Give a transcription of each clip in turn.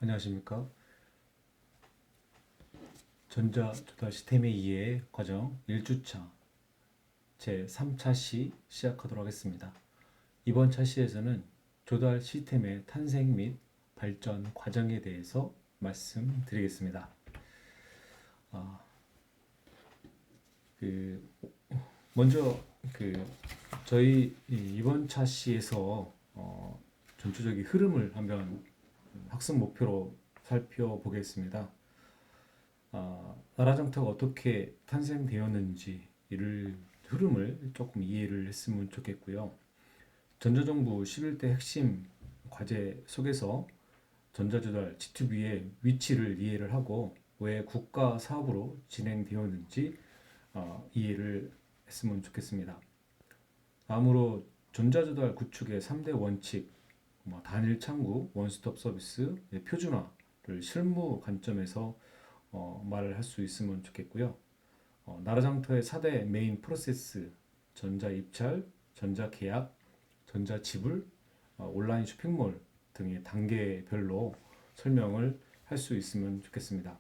안녕하십니까. 전자조달 시스템의 이해 과정 1주차 제 3차 시 시작하도록 하겠습니다. 이번 차 시에서는 조달 시스템의 탄생 및 발전 과정에 대해서 말씀드리겠습니다. 아, 그 먼저 저희 이번 차 시에서 전체적인 흐름을 한번 학습 목표로 살펴보겠습니다. 나라 정타가 어떻게 탄생되었는지 이를 흐름을 조금 이해를 했으면 좋겠고요. 전자정부 11대 핵심 과제 속에서 전자조달 G2B의 위치를 이해를 하고 왜 국가 사업으로 진행되었는지 이해를 했으면 좋겠습니다. 다음으로 전자조달 구축의 3대 원칙, 단일 창구, 원스톱 서비스, 표준화를 실무 관점에서 말을 할 수 있으면 좋겠고요. 나라장터의 4대 메인 프로세스, 전자입찰, 전자계약, 전자지불, 온라인 쇼핑몰 등의 단계별로 설명을 할 수 있으면 좋겠습니다.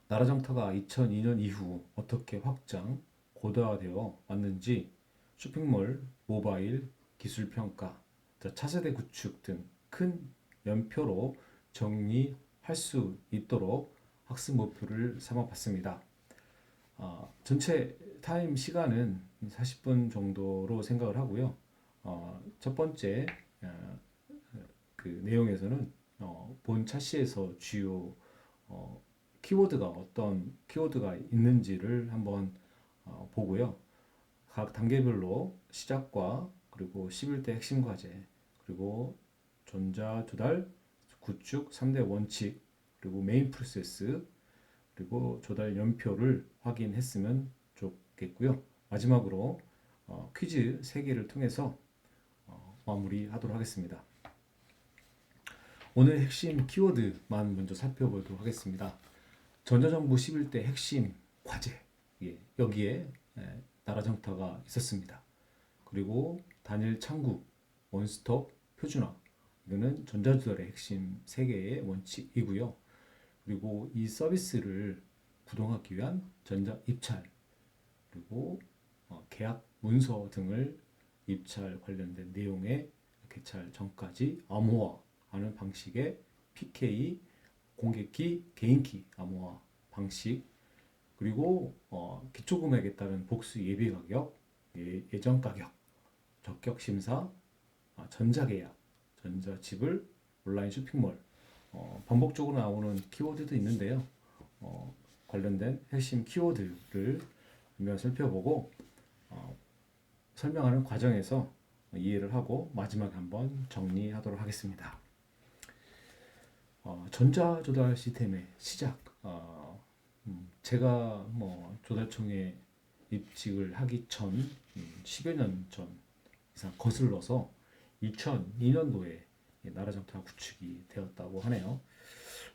나라장터가 2002년 이후 어떻게 확장, 고도화되어 왔는지 쇼핑몰, 모바일, 기술평가, 차세대 구축 등 큰 연표로 정리할 수 있도록 학습 목표를 삼아봤습니다. 전체 타임 시간은 40분 정도로 생각을 하고요. 첫 번째 내용에서는 본 차시에서 주요 키워드가 어떤 키워드가 있는지를 한번 보고요. 각 단계별로 시작과 그리고 11대 핵심 과제 그리고 전자 조달 구축 3대 원칙 그리고 메인 프로세스 그리고 조달 연표를 확인했으면 좋겠고요. 마지막으로 퀴즈 3개를 통해서 마무리하도록 하겠습니다. 오늘 핵심 키워드만 먼저 살펴보도록 하겠습니다. 전자정부 11대 핵심 과제, 여기에 나라 정타가 있었습니다. 그리고 단일 창구, 원스톱, 표준화, 이거는 전자조달의 핵심 3개의 원칙이고요. 그리고 이 서비스를 구동하기 위한 전자 입찰 그리고 계약 문서 등을 입찰 관련된 내용의 개찰 전까지 암호화하는 방식의 PK 공개키 개인키 암호화 방식 그리고 기초금액에 따른 복수 예비 가격 예정 가격 적격 심사 전자계약 전자지불 온라인 쇼핑몰 반복적으로 나오는 키워드도 있는데요. 관련된 핵심 키워드를 한번 살펴보고 설명하는 과정에서 이해를 하고 마지막에 한번 정리하도록 하겠습니다. 전자조달 시스템의 시작. 제가 조달청에 입직을 하기 전 10여 년 전 이상 거슬러서 2002년도에 나라정타 구축이 되었다고 하네요.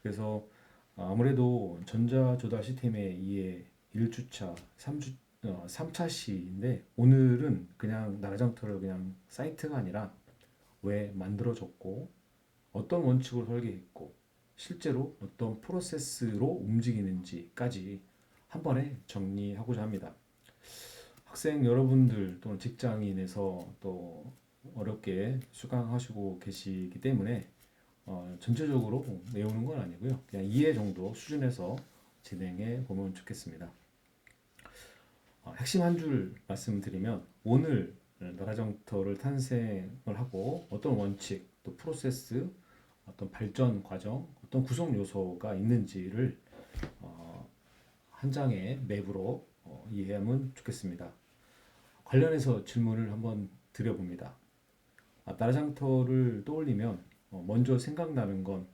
그래서 아무래도 전자조달 시스템의 이해 1주차, 3차 시인데 오늘은 그냥 나라장터를 그냥 사이트가 아니라 왜 만들어졌고 어떤 원칙으로 설계했고 실제로 어떤 프로세스로 움직이는지까지 한 번에 정리하고자 합니다. 학생 여러분들 또는 직장인에서 또 어렵게 수강하시고 계시기 때문에 전체적으로 외우는 건 아니고요. 그냥 이해 정도 수준에서 진행해 보면 좋겠습니다. 핵심 한 줄 말씀드리면 오늘 나라정터를 탄생을 하고 어떤 원칙 또 프로세스 어떤 발전 과정 어떤 구성 요소가 있는지를 한 장의 맵으로 이해하면 좋겠습니다. 관련해서 질문을 한번 드려봅니다. 나라장터를 떠올리면 먼저 생각나는 건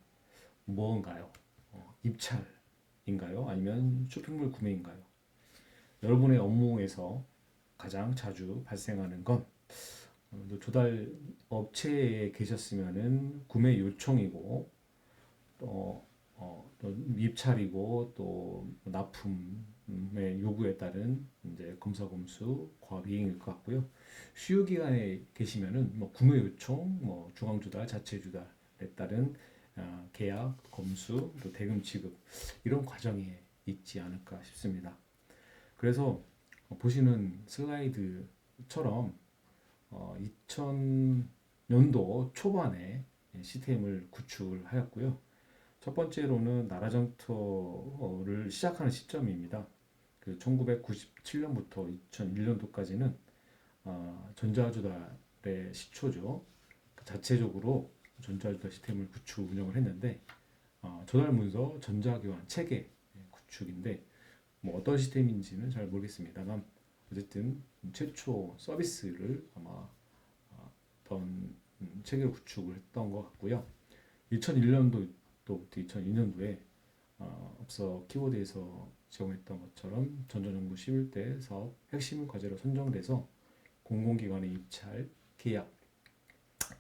무언가요? 입찰인가요? 아니면 쇼핑몰 구매인가요? 여러분의 업무에서 가장 자주 발생하는 건 조달 업체에 계셨으면은 구매 요청이고 또 입찰이고 또 납품의 요구에 따른 이제 검사검수 과비행일 것 같고요. 수요 기간에 계시면은 구매 요청, 중앙 조달, 자체 조달에 따른 계약, 검수, 또 대금 지급 이런 과정에 있지 않을까 싶습니다. 그래서 보시는 슬라이드처럼 2000년도 초반에 시스템을 구축을 하였고요. 첫 번째로는 나라장터를 시작하는 시점입니다. 그 1997년부터 2001년도까지는 전자조달의 시초죠. 자체적으로 전자조달 시스템을 구축 운영을 했는데 조달 문서 전자교환 체계 구축인데 뭐 어떤 시스템인지는 잘 모르겠습니다만 어쨌든 최초 서비스를 아마 어떤 체계를 구축을 했던 것 같고요. 2001년도부터 2002년도에 앞서 키워드에서 제공했던 것처럼 전자정부 11대 사업 핵심 과제로 선정돼서 공공기관의 입찰, 계약,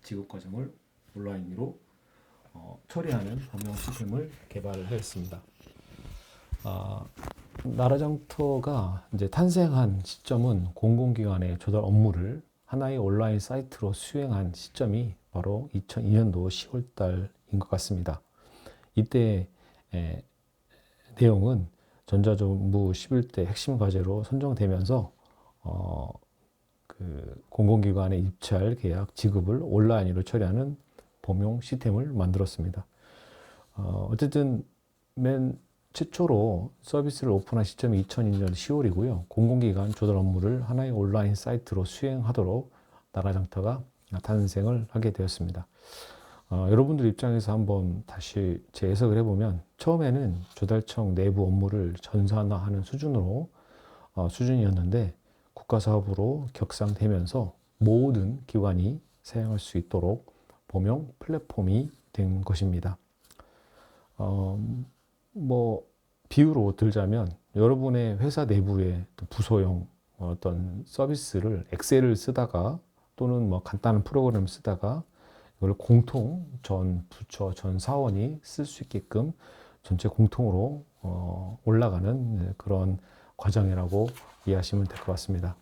지급 과정을 온라인으로 처리하는 법령 시스템을 개발을 하였습니다. 나라장터가 이제 탄생한 시점은 공공기관의 조달 업무를 하나의 온라인 사이트로 수행한 시점이 바로 2002년도 10월 달인 것 같습니다. 이때 내용은 전자정부 11대 핵심 과제로 선정되면서 그 공공기관의 입찰, 계약, 지급을 온라인으로 처리하는 범용 시스템을 만들었습니다. 어쨌든 맨 최초로 서비스를 오픈한 시점이 2002년 10월이고요. 공공기관 조달 업무를 하나의 온라인 사이트로 수행하도록 나라장터가 탄생을 하게 되었습니다. 여러분들 입장에서 한번 다시 재해석을 해보면 처음에는 조달청 내부 업무를 전산화하는 수준이었는데 국가사업으로 격상되면서 모든 기관이 사용할 수 있도록 범용 플랫폼이 된 것입니다. 뭐 비유로 들자면 여러분의 회사 내부의 부서용 어떤 서비스를 엑셀을 쓰다가 또는 뭐 간단한 프로그램을 쓰다가 이걸 공통 전 부처 전 사원이 쓸 수 있게끔 전체 공통으로 올라가는 그런 과정이라고 이해하시면 될 것 같습니다.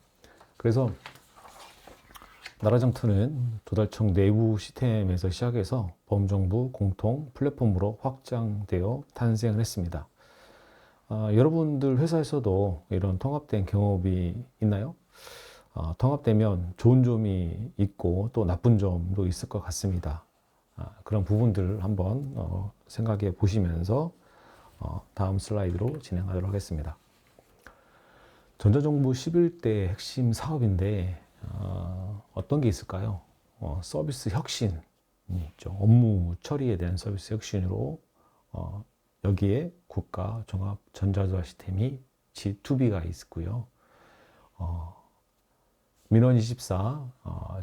그래서 나라장터는 조달청 내부 시스템에서 시작해서 범정부 공통 플랫폼으로 확장되어 탄생을 했습니다. 여러분들 회사에서도 이런 통합된 경험이 있나요? 통합되면 좋은 점이 있고 또 나쁜 점도 있을 것 같습니다. 그런 부분들을 한번 생각해 보시면서 다음 슬라이드로 진행하도록 하겠습니다. 전자정부 11대 핵심 사업인데 어떤 게 있을까요? 서비스 혁신이 있죠. 업무 처리에 대한 서비스 혁신으로 여기에 국가 종합 전자조달 시스템이 G2B가 있고요. 민원24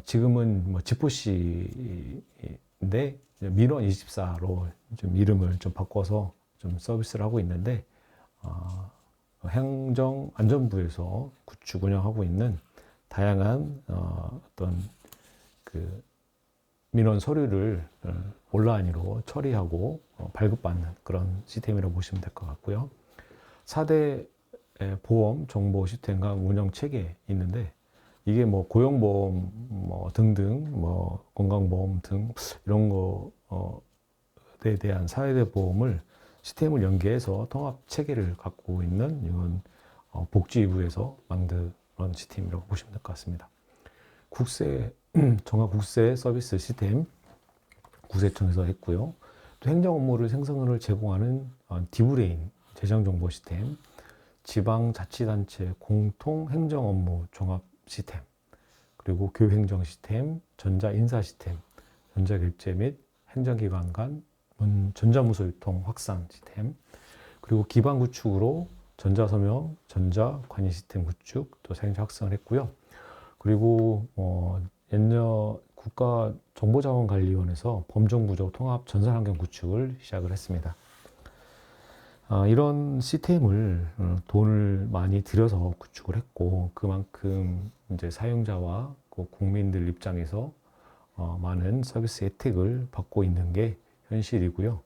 지금은 뭐 지포시인데 민원24로 좀 이름을 좀 바꿔서 좀 서비스를 하고 있는데 행정안전부에서 구축 운영하고 있는 다양한 어떤 그 민원 서류를 온라인으로 처리하고 발급받는 그런 시스템이라고 보시면 될 것 같고요. 4대 보험 정보 시스템과 운영 체계 있는데 이게 뭐 고용보험 뭐 등등 뭐 건강보험 등 이런 거에 대한 4대 보험을 시스템을 연계해서 통합 체계를 갖고 있는 이건 복지부에서 만든 그런 시스템이라고 보시면 될 것 같습니다. 종합국세 서비스 시스템 구세청에서 했고요. 또 행정 업무를 생성을 제공하는 디브레인 재정정보 시스템, 지방자치단체 공통 행정 업무 종합 시스템, 그리고 교육행정 시스템, 전자인사 시스템, 전자결제 및 행정기관 간 전자문서 유통 확산 시스템, 그리고 기반 구축으로 전자서명, 전자관이 시스템 구축, 또 사용자 확산을 했고요. 그리고 연여 국가정보자원관리원에서 범정부적 통합 전산환경 구축을 시작을 했습니다. 이런 시스템을 돈을 많이 들여서 구축을 했고 그만큼 이제 사용자와 국민들 입장에서 많은 서비스 혜택을 받고 있는 게 현실이고요.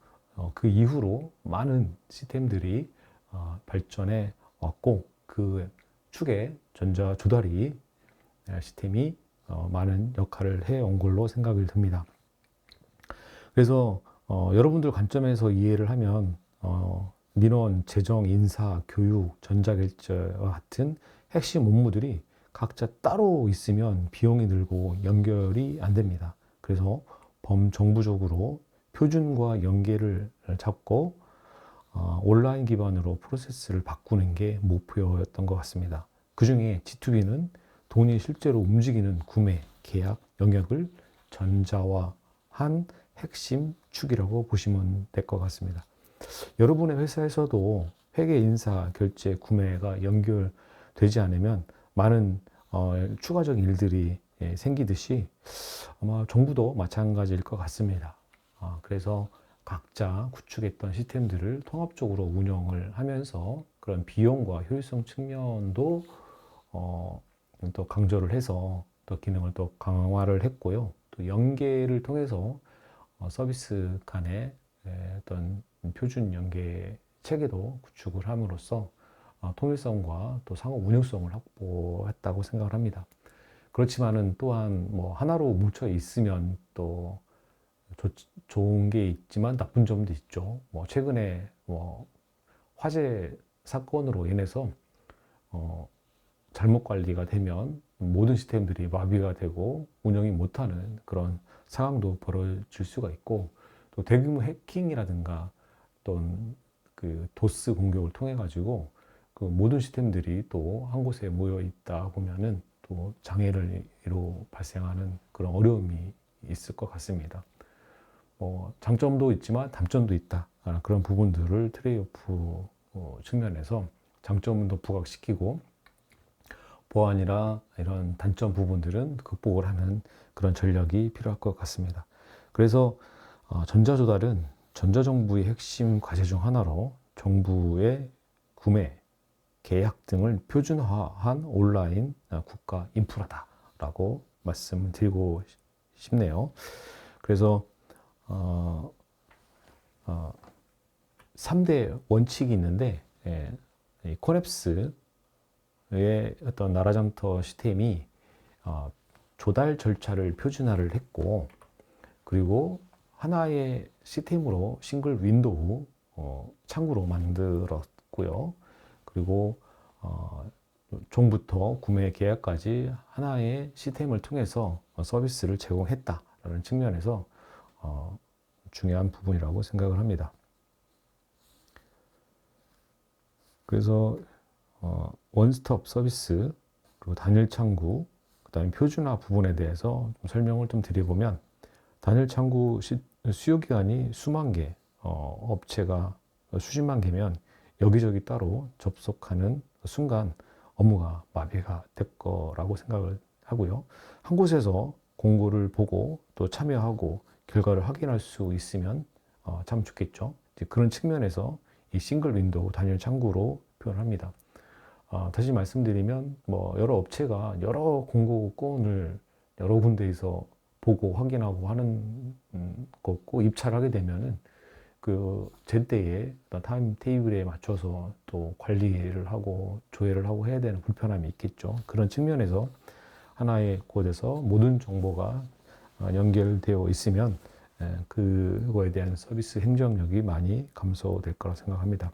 그 이후로 많은 시스템들이 발전해 왔고 그 축에 전자 조달이 시스템이 많은 역할을 해온 걸로 생각이 듭니다. 그래서 여러분들 관점에서 이해를 하면 민원, 재정, 인사, 교육, 전자결제와 같은 핵심 업무들이 각자 따로 있으면 비용이 들고 연결이 안 됩니다. 그래서 범정부적으로 표준과 연계를 잡고 온라인 기반으로 프로세스를 바꾸는 게 목표였던 것 같습니다. 그 중에 G2B는 돈이 실제로 움직이는 구매, 계약 영역을 전자화한 핵심 축이라고 보시면 될 것 같습니다. 여러분의 회사에서도 회계, 인사, 결제, 구매가 연결되지 않으면 많은 추가적인 일들이 생기듯이 아마 정부도 마찬가지일 것 같습니다. 그래서 각자 구축했던 시스템들을 통합적으로 운영을 하면서 그런 비용과 효율성 측면도 또 강조를 해서 또 기능을 또 강화를 했고요. 또 연계를 통해서 서비스 간의 어떤 표준 연계 체계도 구축을 함으로써 통일성과 또 상호 운용성을 확보했다고 생각을 합니다. 그렇지만은 또한 뭐 하나로 뭉쳐 있으면 또 좋은 게 있지만 나쁜 점도 있죠. 뭐 최근에 뭐 화재 사건으로 인해서 잘못 관리가 되면 모든 시스템들이 마비가 되고 운영이 못하는 그런 상황도 벌어질 수가 있고, 또 대규모 해킹이라든가 또는 그 도스 공격을 통해 가지고 그 모든 시스템들이 또 한 곳에 모여 있다 보면은 또 장애로 발생하는 그런 어려움이 있을 것 같습니다. 장점도 있지만 단점도 있다. 그런 부분들을 트레이오프 측면에서 장점은 더 부각시키고 보완이나 이런 단점 부분들은 극복을 하는 그런 전략이 필요할 것 같습니다. 그래서 전자조달은 전자정부의 핵심 과제 중 하나로 정부의 구매, 계약 등을 표준화한 온라인 국가 인프라다라고 말씀을 드리고 싶네요. 그래서 3대 원칙이 있는데, 이 코넵스의 어떤 나라장터 시스템이 조달 절차를 표준화를 했고, 그리고 하나의 시스템으로 싱글 윈도우 창구로 만들었고요. 그리고 종부터 구매 계약까지 하나의 시스템을 통해서 서비스를 제공했다라는 측면에서 중요한 부분이라고 생각을 합니다. 그래서 원스톱 서비스, 그리고 단일 창구, 그 다음에 표준화 부분에 대해서 좀 설명을 좀 드려보면, 단일 창구 수요 기간이 수만 개, 업체가 수십만 개면 여기저기 따로 접속하는 순간 업무가 마비가 될 거라고 생각을 하고요. 한 곳에서 공고를 보고 또 참여하고 결과를 확인할 수 있으면 참 좋겠죠. 이제 그런 측면에서 이 싱글 윈도우 단일 창구로 표현합니다. 다시 말씀드리면 뭐 여러 업체가 여러 공고건을 여러 군데에서 보고 확인하고 하는 거고 입찰하게 되면은 그 제때에 타임 테이블에 맞춰서 또 관리를 하고 조회를 하고 해야 되는 불편함이 있겠죠. 그런 측면에서 하나의 곳에서 모든 정보가 연결되어 있으면 그거에 대한 서비스 행정력이 많이 감소될 거라 생각합니다.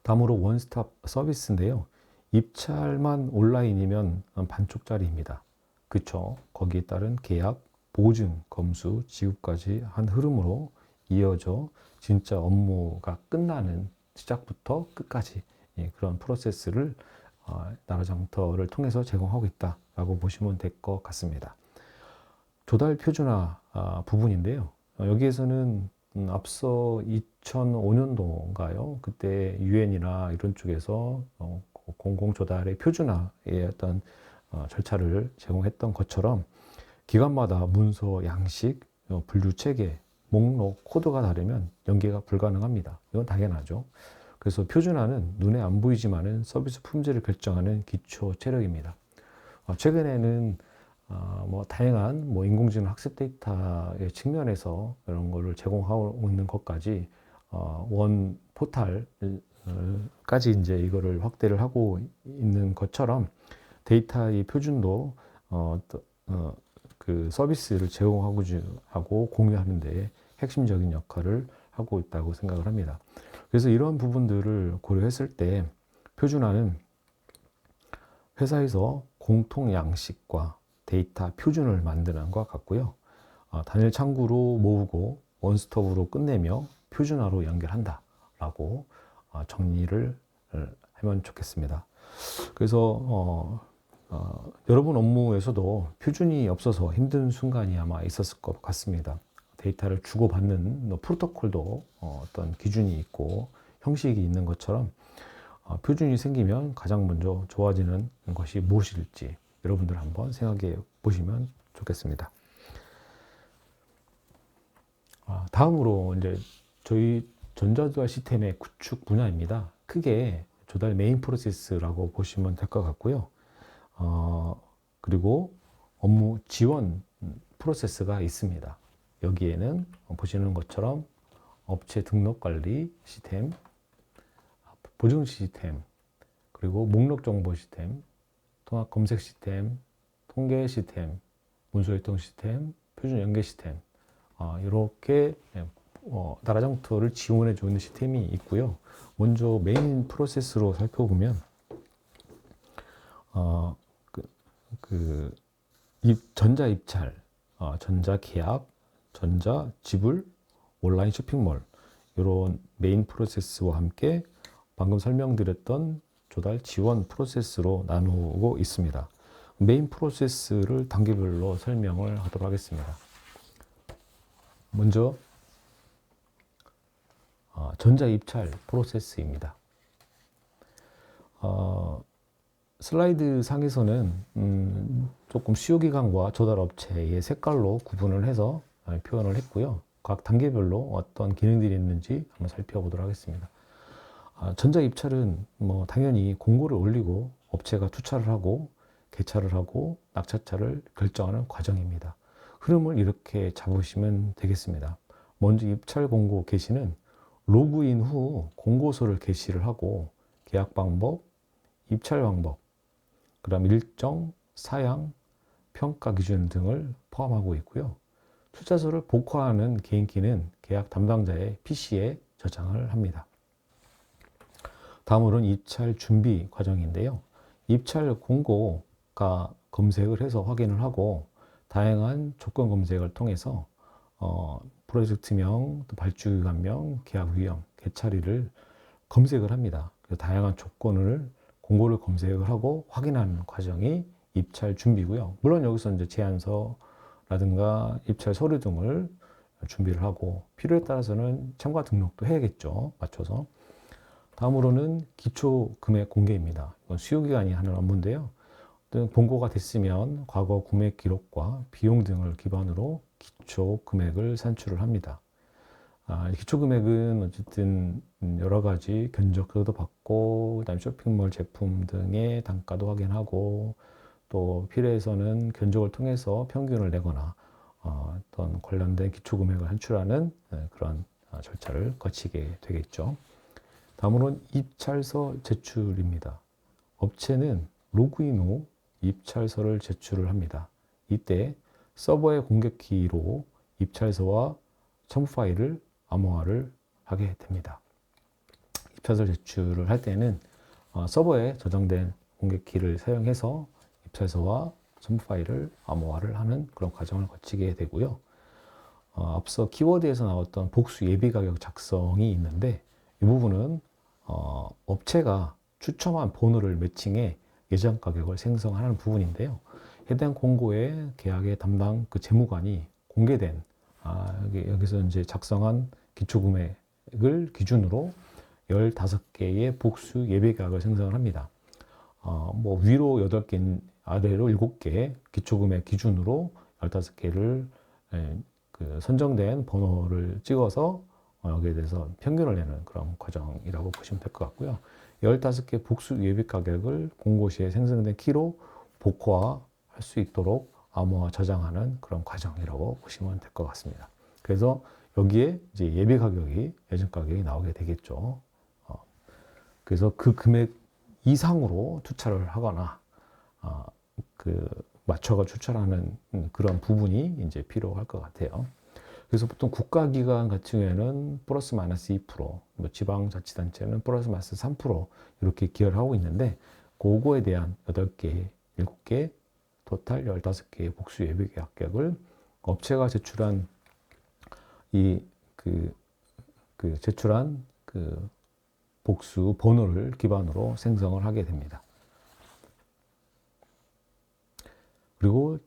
다음으로 원스톱 서비스인데요. 입찰만 온라인이면 반쪽짜리입니다. 그쵸? 거기에 따른 계약, 보증, 검수, 지급까지 한 흐름으로 이어져 진짜 업무가 끝나는 시작부터 끝까지 그런 프로세스를 나라장터를 통해서 제공하고 있다라고 보시면 될 것 같습니다. 조달 표준화 부분인데요. 여기에서는 앞서 2005년도인가요? 그때 유엔이나 이런 쪽에서 공공조달의 표준화의 어떤 절차를 제공했던 것처럼 기관마다 문서, 양식, 분류 체계, 목록, 코드가 다르면 연계가 불가능합니다. 이건 당연하죠. 그래서 표준화는 눈에 안 보이지만은 서비스 품질을 결정하는 기초 체력입니다. 최근에는 뭐 다양한 뭐 인공지능 학습 데이터의 측면에서 이런 거를 제공하고 있는 것까지 원 포탈까지 이제 이거를 확대를 하고 있는 것처럼 데이터의 표준도 그 서비스를 제공하고 공유하는데 핵심적인 역할을 하고 있다고 생각을 합니다. 그래서 이런 부분들을 고려했을 때 표준화는 회사에서 공통 양식과 데이터 표준을 만드는 것과 같고요. 단일 창구로 모으고 원스톱으로 끝내며 표준화로 연결한다 라고 정리를 하면 좋겠습니다. 그래서 여러분 업무에서도 표준이 없어서 힘든 순간이 아마 있었을 것 같습니다. 데이터를 주고받는 프로토콜도 어떤 기준이 있고 형식이 있는 것처럼 표준이 생기면 가장 먼저 좋아지는 것이 무엇일지 여러분들 한번 생각해 보시면 좋겠습니다. 다음으로 이제 저희 전자조달 시스템의 구축 분야입니다. 크게 조달 메인 프로세스라고 보시면 될 것 같고요. 그리고 업무 지원 프로세스가 있습니다. 여기에는 보시는 것처럼 업체 등록 관리 시스템, 보증 시스템, 그리고 목록 정보 시스템, 통합 검색 시스템, 통계 시스템, 문서유통 시스템, 표준 연계 시스템, 이렇게 나라 장터를 지원해 주는 시스템이 있고요. 먼저 메인 프로세스로 살펴보면 전자 입찰, 전자 계약, 전자 지불, 온라인 쇼핑몰 이런 메인 프로세스와 함께 방금 설명드렸던 조달 지원 프로세스로 나누고 있습니다. 메인 프로세스를 단계별로 설명을 하도록 하겠습니다. 먼저 전자 입찰 프로세스입니다. 슬라이드 상에서는 조금 수요기관과 조달업체의 색깔로 구분을 해서 표현을 했고요. 각 단계별로 어떤 기능들이 있는지 한번 살펴보도록 하겠습니다. 전자 입찰은 당연히 공고를 올리고 업체가 투차를 하고 개차를 하고 낙찰차를 결정하는 과정입니다. 흐름을 이렇게 잡으시면 되겠습니다. 먼저 입찰 공고 게시는 로그인 후 공고서를 게시를 하고 계약 방법, 입찰 방법, 그다음 일정, 사양, 평가 기준 등을 포함하고 있고요. 투자서를 복화하는 개인기는 계약 담당자의 PC에 저장을 합니다. 다음으로는 입찰 준비 과정인데요. 입찰 공고가 검색을 해서 확인을 하고 다양한 조건 검색을 통해서 프로젝트명, 발주기관명, 계약 위험, 개차리를 검색을 합니다. 그래서 다양한 조건을 공고를 검색을 하고 확인하는 과정이 입찰 준비고요. 물론 여기서 이제 제안서라든가 입찰 서류 등을 준비를 하고 필요에 따라서는 참가 등록도 해야겠죠. 맞춰서. 다음으로는 기초 금액 공개입니다. 이건 수요기관이 하는 업무인데요. 공고가 됐으면 과거 구매 기록과 비용 등을 기반으로 기초 금액을 산출을 합니다. 기초 금액은 어쨌든 여러 가지 견적서도 받고, 그다음 쇼핑몰 제품 등의 단가도 확인하고, 또 필요해서는 견적을 통해서 평균을 내거나 어떤 관련된 기초 금액을 산출하는 그런 절차를 거치게 되겠죠. 다음으로는 입찰서 제출입니다. 업체는 로그인 후 입찰서를 제출을 합니다. 이때 서버의 공개키로 입찰서와 첨부 파일을 암호화를 하게 됩니다. 입찰서 제출을 할 때는 서버에 저장된 공개키를 사용해서 입찰서와 첨부 파일을 암호화를 하는 그런 과정을 거치게 되고요. 앞서 키워드에서 나왔던 복수 예비 가격 작성이 있는데 이 부분은 업체가 추첨한 번호를 매칭해 예정 가격을 생성하는 부분인데요. 해당 공고의 계약의 담당 그 재무관이 공개된 여기서 이제 작성한 기초 금액을 기준으로 15개의 복수 예비 계약을 생성을 합니다. 위로 8개, 아래로 7개 기초 금액 기준으로 15개를 선정된 번호를 찍어서 여기에 대해서 평균을 내는 그런 과정이라고 보시면 될 것 같고요. 15개 복수 예비 가격을 공고 시에 생성된 키로 복화할 수 있도록 암호화 저장하는 그런 과정이라고 보시면 될 것 같습니다. 그래서 여기에 이제 예비 가격이 예정 가격이 나오게 되겠죠. 그래서 그 금액 이상으로 투자를 하거나 맞춰가 추천하는 그런 부분이 이제 필요할 것 같아요. 그래서 보통 국가기관 같은 경우에는 플러스 마이너스 2%, 뭐 지방자치단체는 플러스 마이너스 3% 이렇게 기여를 하고 있는데, 그거에 대한 8개, 7개, 토탈 15개의 복수 예비 계약을 업체가 제출한 이 제출한 복수 번호를 기반으로 생성을 하게 됩니다. 그리고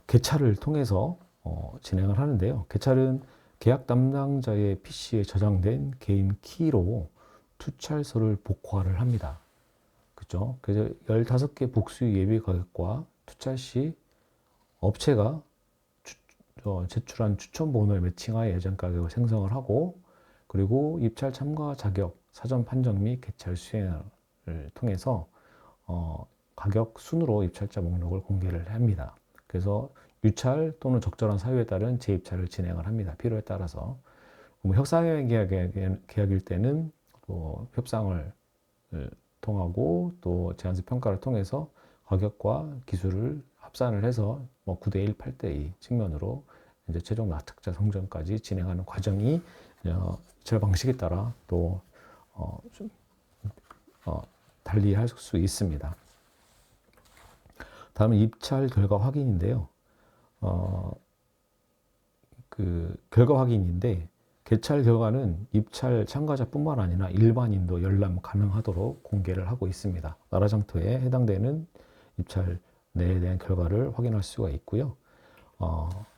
개찰을 통해서 진행을 하는데요. 개찰은 계약 담당자의 PC에 저장된 개인 키로 투찰서를 복화를 합니다. 그죠? 그래서 15개 복수 예비 가격과 투찰 시 업체가 제출한 추천 번호에 매칭하여 예정 가격을 생성을 하고, 그리고 입찰 참가 자격, 사전 판정 및 개찰 수행을 통해서 가격 순으로 입찰자 목록을 공개를 합니다. 그래서 유찰 또는 적절한 사유에 따른 재입찰을 진행을 합니다. 필요에 따라서. 협상형 계약일 때는 협상을 통하고 또 제안서 평가를 통해서 가격과 기술을 합산을 해서 9대 1, 8대 2 측면으로 이제 최종 낙찰자 선정까지 진행하는 과정이 입찰 방식에 따라 또 달리 할 수 있습니다. 다음은 입찰 결과 확인인데요. 결과 확인인데, 개찰 결과는 입찰 참가자뿐만 아니라 일반인도 열람 가능하도록 공개를 하고 있습니다. 나라장터에 해당되는 입찰 내에 대한 결과를 확인할 수가 있고요.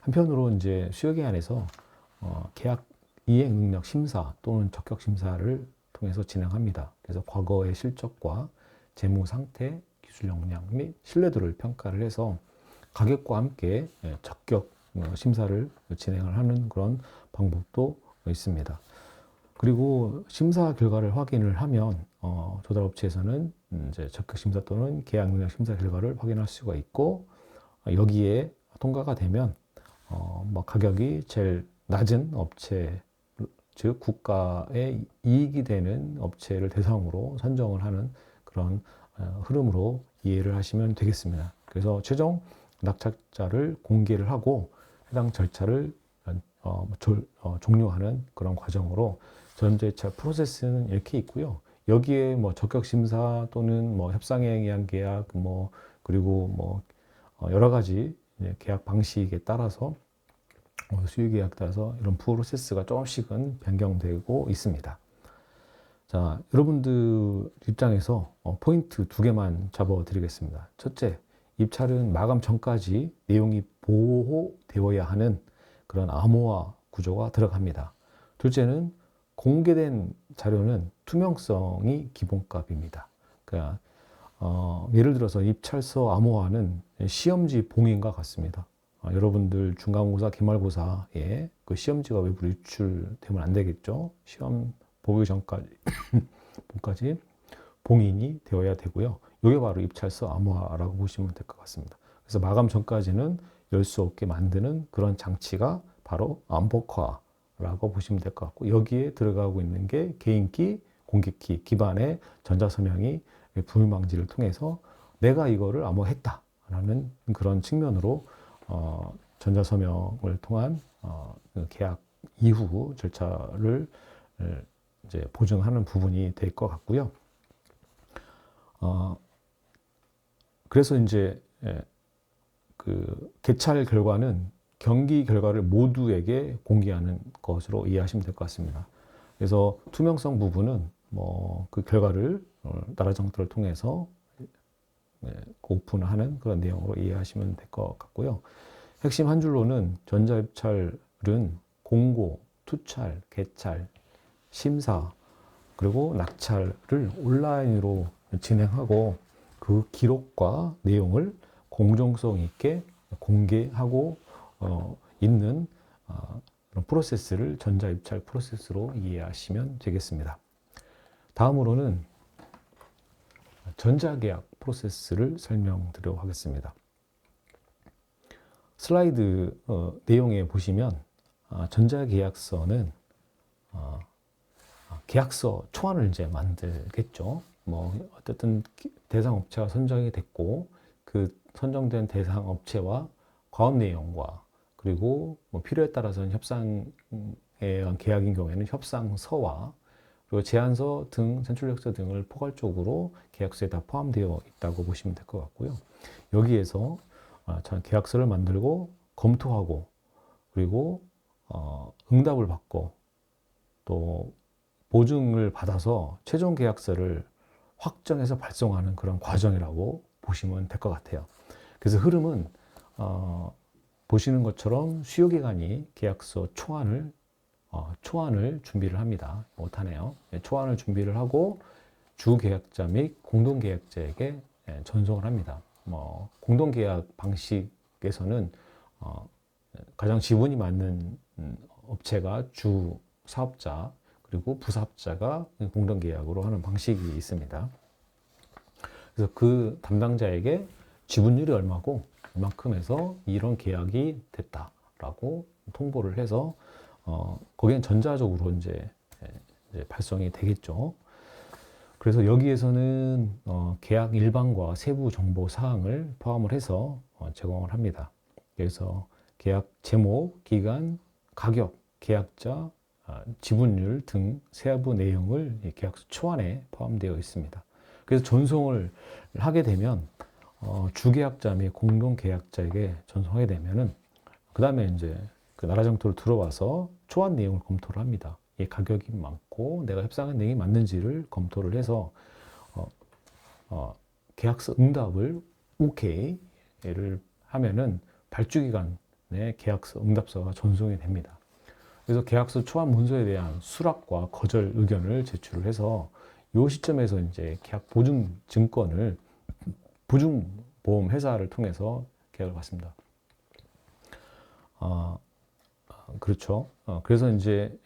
한편으로 이제 수요계약에서 계약 이행 능력 심사 또는 적격 심사를 통해서 진행합니다. 그래서 과거의 실적과 재무 상태, 기술 역량 및 신뢰도를 평가를 해서 가격과 함께 적격 심사를 진행을 하는 그런 방법도 있습니다. 그리고 심사 결과를 확인을 하면 조달업체에서는 이제 적격 심사 또는 계약 능력 심사 결과를 확인할 수가 있고, 여기에 통과가 되면 가격이 제일 낮은 업체, 즉 국가의 이익이 되는 업체를 대상으로 선정을 하는 그런 흐름으로 이해를 하시면 되겠습니다. 그래서 최종 낙찰자를 공개를 하고 해당 절차를 종료하는 그런 과정으로 전자입찰 프로세스는 이렇게 있고요. 여기에 적격 심사 또는 협상행위한 계약 그리고 여러 가지 계약 방식에 따라서 수요 계약에 따라서 이런 프로세스가 조금씩은 변경되고 있습니다. 자, 여러분들 입장에서 포인트 2개만 잡아드리겠습니다. 첫째, 입찰은 마감 전까지 내용이 보호되어야 하는 그런 암호화 구조가 들어갑니다. 둘째는 공개된 자료는 투명성이 기본값입니다. 그러니까 예를 들어서 입찰서 암호화는 시험지 봉인과 같습니다. 여러분들 중간고사, 기말고사에 그 시험지가 외부로 유출되면 안 되겠죠. 시험 보기 전까지 봉인이 되어야 되고요. 이게 바로 입찰서 암호화라고 보시면 될 것 같습니다. 그래서 마감 전까지는 열 수 없게 만드는 그런 장치가 바로 암복화라고 보시면 될 것 같고, 여기에 들어가고 있는 게 개인키, 공개키 기반의 전자서명이 불망지를 통해서 내가 이거를 암호했다라는 그런 측면으로 전자서명을 통한 계약 이후 절차를 이제 보증하는 부분이 될 것 같고요. 그래서 이제 개찰 결과는 경기 결과를 모두에게 공개하는 것으로 이해하시면 될 것 같습니다. 그래서 투명성 부분은 그 결과를 나라장터를 통해서 오픈하는 그런 내용으로 이해하시면 될 것 같고요. 핵심 한 줄로는 전자입찰은 공고, 투찰, 개찰, 심사, 그리고 낙찰을 온라인으로 진행하고 그 기록과 내용을 공정성 있게 공개하고 있는 그런 프로세스를 전자입찰 프로세스로 이해하시면 되겠습니다. 다음으로는 전자계약 프로세스를 설명드리도록 하겠습니다. 슬라이드 내용에 보시면 전자계약서는 계약서 초안을 이제 만들겠죠. 어쨌든 대상 업체가 선정이 됐고 그 선정된 대상 업체와 과업 내용과 그리고 뭐 필요에 따라서는 협상에 의한 계약인 경우에는 협상서와 그리고 제안서 등 전출력서 등을 포괄적으로 계약서에 다 포함되어 있다고 보시면 될 것 같고요. 여기에서 계약서를 만들고 검토하고 그리고 응답을 받고 또 보증을 받아서 최종 계약서를 확정해서 발송하는 그런 과정이라고 보시면 될 것 같아요. 그래서 흐름은 보시는 것처럼 수요기관이 계약서 초안을 준비를 합니다. 못하네요. 초안을 준비를 하고 주계약자 및 공동계약자에게 전송을 합니다. 공동계약 방식에서는 가장 지분이 많은 업체가 주 사업자 그리고 부사업자가 공동계약으로 하는 방식이 있습니다. 그래서 그 담당자에게 지분율이 얼마고 이만큼 해서 이런 계약이 됐다라고 통보를 해서 거기엔 전자적으로 이제 발송이 되겠죠. 그래서 여기에서는 계약 일반과 세부 정보 사항을 포함을 해서 제공을 합니다. 그래서 계약 제목, 기간, 가격, 계약자, 지분율 등 세부 내용을 계약서 초안에 포함되어 있습니다. 그래서 전송을 하게 되면 주계약자 및 공동계약자에게 전송하게 되면은 그 다음에 이제 그 나라장터로 들어와서 초안 내용을 검토를 합니다. 이 가격이 많고 내가 협상한 내용이 맞는지를 검토를 해서 계약서 응답을 OK를 하면은 발주기간에 계약서 응답서가 전송이 됩니다. 그래서 계약서 초안 문서에 대한 수락과 거절 의견을 제출을 해서 이 시점에서 이제 계약 보증 증권을 보증보험 회사를 통해서 계약을 받습니다. 그렇죠. 그래서 이제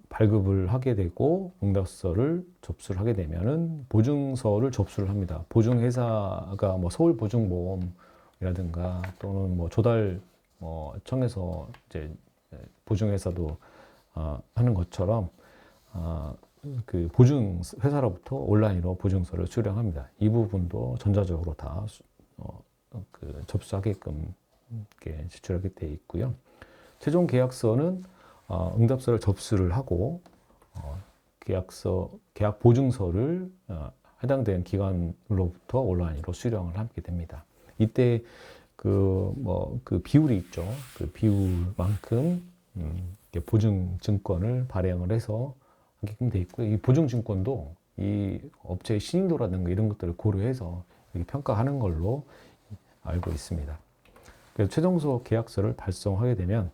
발급을 하게 되고 응답서를 접수를 하게 되면은 보증서를 접수를 합니다. 보증회사가 뭐 서울보증보험이라든가 또는 뭐 조달 청에서 이제 보증회사도 하는 것처럼 그 보증회사로부터 온라인으로 보증서를 수령합니다. 이 부분도 전자적으로 다 그 접수하게끔 이렇게 제출하게 되어 있고요. 최종 계약서는 응답서를 접수를 하고 계약 보증서를 해당된 기관으로부터 온라인으로 수령을 하게 됩니다. 이때 그 비율이 있죠. 그 비율만큼 보증 증권을 발행을 해서 하게끔 돼 있고요. 이 보증 증권도 이 업체의 신인도라든가 이런 것들을 고려해서 이렇게 평가하는 걸로 알고 있습니다. 그래서 최종서 계약서를 발송하게 되면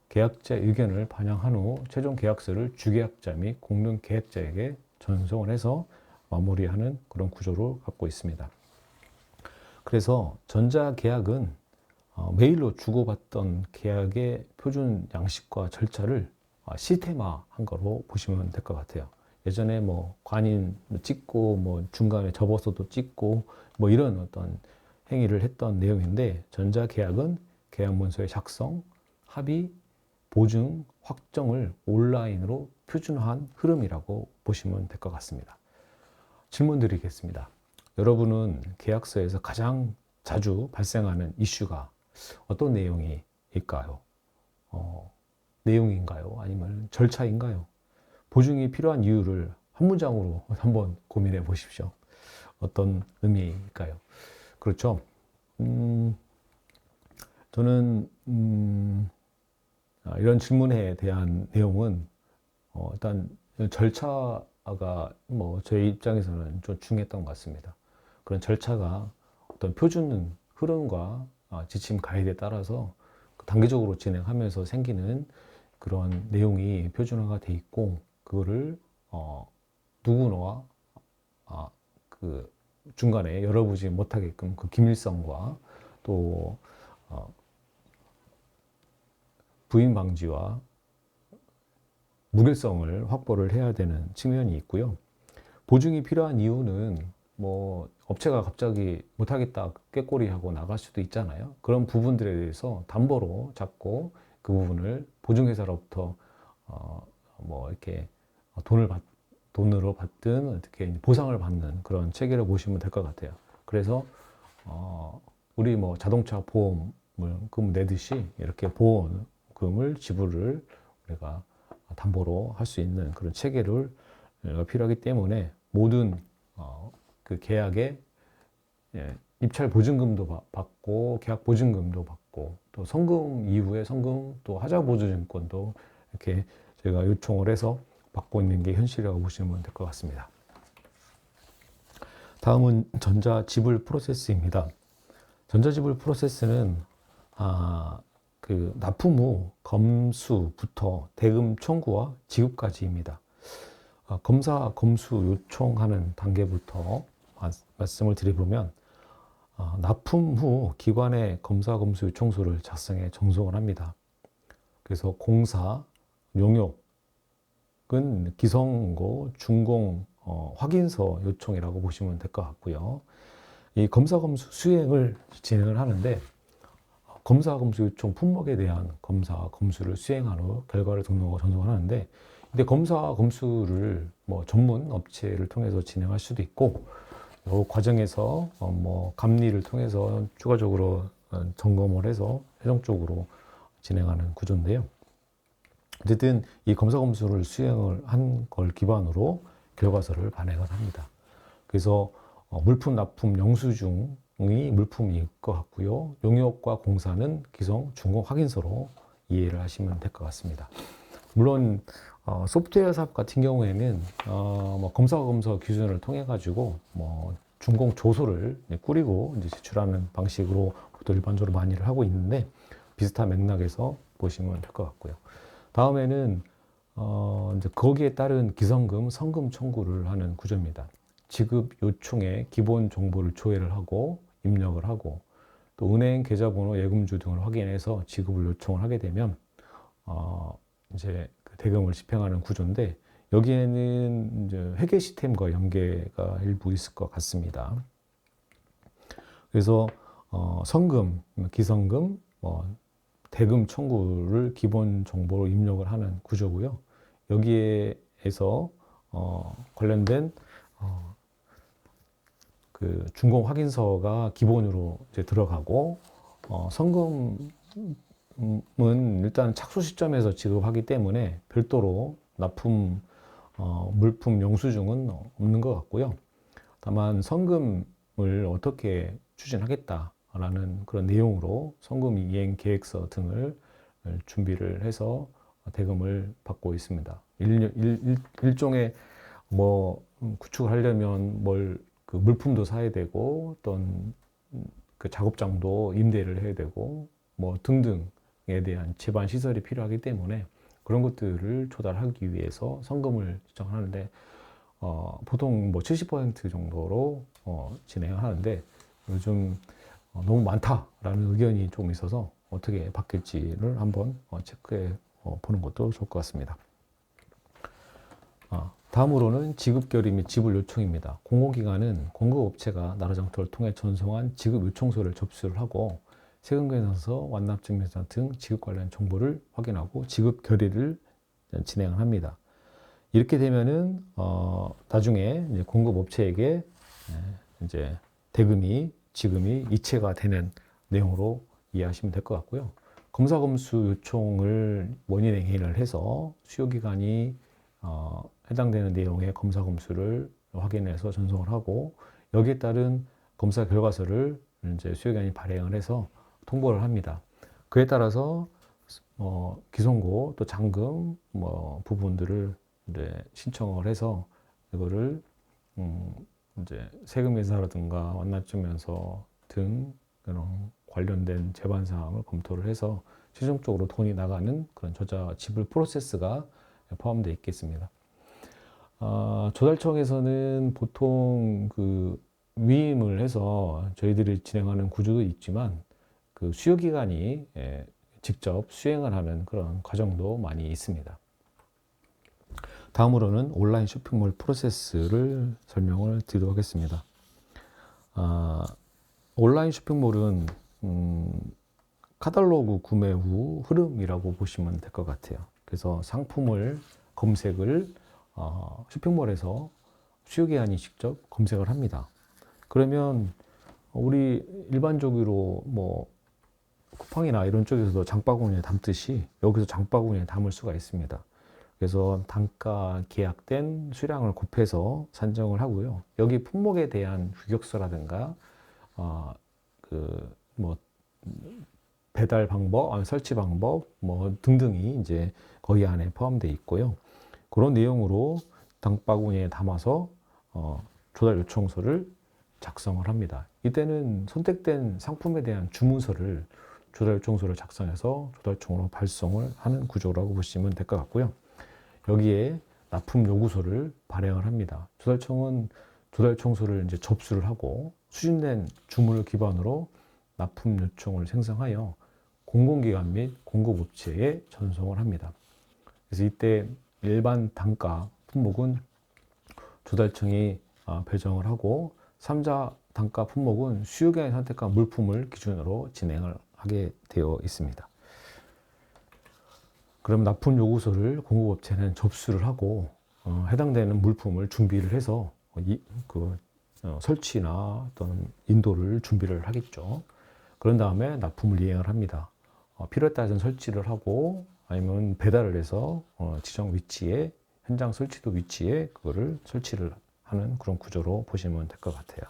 계약자의 의견을 반영한 후 최종 계약서를 주계약자 및 공동계약자에게 전송을 해서 마무리하는 그런 구조를 갖고 있습니다. 그래서 전자계약은 메일로 주고받던 계약의 표준 양식과 절차를 시스템화한 거로 보시면 될 것 같아요. 예전에 뭐 관인 찍고 뭐 중간에 접어서도 찍고 뭐 이런 어떤 행위를 했던 내용인데 전자계약은 계약문서의 작성, 합의, 보증, 확정을 온라인으로 표준화한 흐름이라고 보시면 될 것 같습니다. 질문 드리겠습니다. 여러분은 계약서에서 가장 자주 발생하는 이슈가 어떤 내용일까요? 내용인가요? 아니면 절차인가요? 보증이 필요한 이유를 한 문장으로 한번 고민해 보십시오. 어떤 의미일까요? 그렇죠. 저는 이런 질문에 대한 내용은 일단 절차가 뭐 제 입장에서는 좀 중요했던 것 같습니다. 그런 절차가 어떤 표준 흐름과 지침 가이드에 따라서 단계적으로 진행하면서 생기는 그런 내용이 표준화가 돼 있고 그거를 누구나 그 중간에 열어보지 못하게끔 그 기밀성과 또 부인 방지와 무결성을 확보를 해야 되는 측면이 있고요. 보증이 필요한 이유는 뭐 업체가 갑자기 못하겠다 꾀꼬리하고 나갈 수도 있잖아요. 그런 부분들에 대해서 담보로 잡고 그 부분을 보증회사로부터 뭐 이렇게 돈으로 받든 어떻게 보상을 받는 그런 체계를 보시면 될 것 같아요. 그래서 우리 뭐 자동차 보험 보험금 내듯이 이렇게 보험금을 지불을 우리가 담보로 할 수 있는 그런 체계를 필요하기 때문에 모든 그 계약에 입찰 보증금도 받고 계약 보증금도 받고 또 성금 이후에 성금 또 하자 보증권도 이렇게 저희가 요청을 해서 받고 있는 게 현실이라고 보시면 될 것 같습니다. 다음은 전자지불 프로세스입니다. 전자지불 프로세스는 그 납품 후 검수부터 대금 청구와 지급까지입니다. 검사 검수 요청하는 단계부터 말씀을 드려보면 납품 후 기관에 검사 검수 요청서를 작성해 전송을 합니다. 그래서 공사, 용역은 기성고, 준공 확인서 요청이라고 보시면 될 것 같고요. 이 검사 검수 수행을 진행을 하는데 검사 검수 요청 품목에 대한 검사 검수를 수행한 후 결과를 등록하고 전송을 하는데, 근데 검사 검수를 뭐 전문 업체를 통해서 진행할 수도 있고, 이 과정에서 뭐 감리를 통해서 추가적으로 점검을 해서 최종적으로 진행하는 구조인데요. 어쨌든 이 검사 검수를 수행을 한 걸 기반으로 결과서를 발행을 합니다. 그래서 물품 납품 영수증이 물품일 것 같고요. 용역과 공사는 기성 준공 확인서로 이해를 하시면 될 것 같습니다. 물론 소프트웨어 사업 같은 경우에는 뭐 검사 기준을 통해 가지고 뭐 준공 조서를 꾸리고 이제 제출하는 방식으로 보통 일반적으로 많이를 하고 있는데, 비슷한 맥락에서 보시면 될 것 같고요. 다음에는 이제 거기에 따른 기성금, 성금 청구를 하는 구조입니다. 지급 요청에 기본 정보를 조회를 하고 입력을 하고 또 은행 계좌번호, 예금주 등을 확인해서 지급을 요청을 하게 되면 이제 그 대금을 집행하는 구조인데, 여기에는 이제 회계 시스템과 연계가 일부 있을 것 같습니다. 그래서 성금, 기성금, 대금 청구를 기본 정보로 입력을 하는 구조고요. 여기에서 관련된 그 준공 확인서가 기본으로 이제 들어가고, 성금은 일단 착수 시점에서 지급하기 때문에 별도로 납품 물품 영수증은 없는 것 같고요. 다만 성금을 어떻게 추진하겠다라는 그런 내용으로 성금 이행 계획서 등을 준비를 해서 대금을 받고 있습니다. 일종의 뭐 구축을 하려면 그 물품도 사야 되고 어떤 그 작업장도 임대를 해야 되고 뭐 등등에 대한 제반 시설이 필요하기 때문에 그런 것들을 조달하기 위해서 성금을 지정하는데 보통 뭐 70% 정도로 진행을 하는데, 요즘 너무 많다라는 의견이 좀 있어서 어떻게 바뀔지를 한번 체크해 보는 것도 좋을 것 같습니다. 다음으로는 지급 결의 및 지불 요청입니다. 공공기관은 공급업체가 나라장터를 통해 전송한 지급 요청서를 접수를 하고 세금계산서, 완납증명서 등 지급 관련 정보를 확인하고 지급 결의를 진행을 합니다. 이렇게 되면은 나중에 이제 공급업체에게 이제 대금이 지금이 이체가 되는 내용으로 이해하시면 될 것 같고요. 검사 검수 요청을 원인 행위를 해서 수요기관이 해당되는 내용의 검사 검수를 확인해서 전송을 하고, 여기에 따른 검사 결과서를 이제 수요기관이 발행을 해서 통보를 합니다. 그에 따라서 기성고 또 잔금 부분들을 이제 신청을 해서 이거를 이제 세금계산서라든가 완납증명서 등 그런 관련된 제반 사항을 검토를 해서 최종적으로 돈이 나가는 그런 전자지불 프로세스가 포함되어 있겠습니다. 조달청에서는 보통 그 위임을 해서 저희들이 진행하는 구조도 있지만 그 수요기관이 직접 수행을 하는 그런 과정도 많이 있습니다. 다음으로는 온라인 쇼핑몰 프로세스를 설명을 드리도록 하겠습니다. 온라인 쇼핑몰은 카탈로그 구매 후 흐름이라고 보시면 될 것 같아요. 그래서 상품을 검색을 쇼핑몰에서 수요기관이 직접 검색을 합니다. 그러면 우리 일반적으로 뭐 쿠팡이나 이런 쪽에서도 장바구니에 담듯이 여기서 장바구니에 담을 수가 있습니다. 그래서 단가 계약된 수량을 곱해서 산정을 하고요. 여기 품목에 대한 규격서라든가 뭐 배달 방법, 설치 방법 뭐 등등이 이제 거기 안에 포함되어 있고요. 그런 내용으로 장바구니에 담아서 조달 요청서를 작성을 합니다. 이때는 선택된 상품에 대한 주문서를 조달 요청서를 작성해서 조달청으로 발송을 하는 구조라고 보시면 될 것 같고요. 여기에 납품 요구서를 발행을 합니다. 조달청은 조달 청소를 이제 접수를 하고 수집된 주문을 기반으로 납품 요청을 생성하여 공공기관 및 공급업체에 전송을 합니다. 그래서 이때 일반 단가 품목은 조달청이 배정을 하고 3자 단가 품목은 수요기관이 선택한 물품을 기준으로 진행을 하게 되어 있습니다. 그럼 납품 요구서를 공급업체는 접수를 하고 해당되는 물품을 준비를 해서 설치나 또는 인도를 준비를 하겠죠. 그런 다음에 납품을 이행을 합니다. 필요에 따라서는 설치를 하고 아니면 배달을 해서 지정 위치에 현장 설치도 위치에 그거를 설치를 하는 그런 구조로 보시면 될 것 같아요.